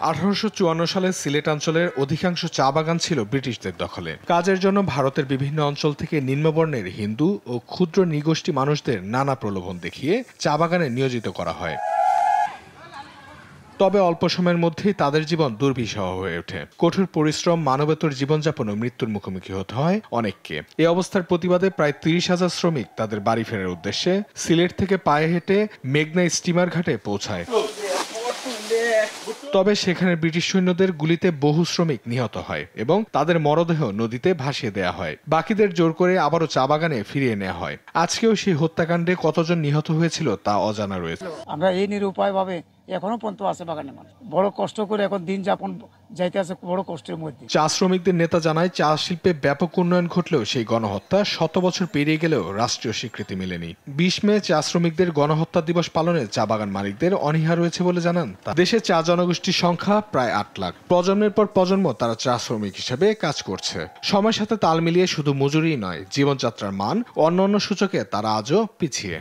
1854 সালে সিলেট অঞ্চলের অধিকাংশ চা বাগান ছিল ব্রিটিশদের দখলে। কাজের জন্য ভারতের বিভিন্ন অঞ্চল থেকে নিম্নবর্ণের হিন্দু ও ক্ষুদ্র নৃগোষ্ঠী মানুষদের নানা প্রলোভন দেখিয়ে চা বাগানে নিয়োজিত করা হয়। তবে অল্প সময়ের মধ্যেই তাদের জীবন দুর্বিষহ হয়ে ওঠে। কঠোর পরিশ্রম, মানবেতর জীবনযাপন ও মৃত্যুর মুখোমুখি হতে হয় অনেককে। এই অবস্থার প্রতিবাদে প্রায় 30,000 শ্রমিক তাদের বাড়ি ফেরার উদ্দেশ্যে সিলেট থেকে পায়ে হেঁটে মেঘনা স্টিমার ঘাটে পৌঁছায়। তবে সেখানে ব্রিটিশ সৈন্যদের গুলিতে বহু শ্রমিক নিহত হয় এবং তাদের মরদেহ নদীতে ভাসিয়ে দেয়া হয়। বাকিদের জোর করে আবারও চা বাগানে ফিরিয়ে নেওয়া হয়। আজকেও সেই হত্যাকাণ্ডে কতজন নিহত হয়েছিল তা অজানা রয়েছে। আমরা এই নিরুপায় ভাবে এখনো পর্যন্ত আছে বাগানে মানুষ বড় কষ্ট করে এখন দিন যাপন যাইতে আছে বড় কষ্টের মধ্যে। চা শ্রমিকদের নেতা জানায়, চা শিল্পে ব্যাপক উন্নয়ন ঘটলেও সেই গণহত্যা 100 বছর পেরিয়ে গেলেও রাষ্ট্রীয় স্বীকৃতি মেলেনি। 20 মে চা শ্রমিকদের গণহত্যা দিবস পালনে চা বাগান মালিকদের অনীহা রয়েছে বলে জানান। দেশে চা জনগোষ্ঠীর সংখ্যা প্রায় 8 লাখ। প্রজন্মের পর প্রজন্ম তারা চা শ্রমিক হিসেবে কাজ করছে। সময়ের সাথে তাল মিলিয়ে শুধু মজুরি নয়, জীবনযাত্রার মান ও অন্যান্য সূচকে তারা আজও পিছিয়ে।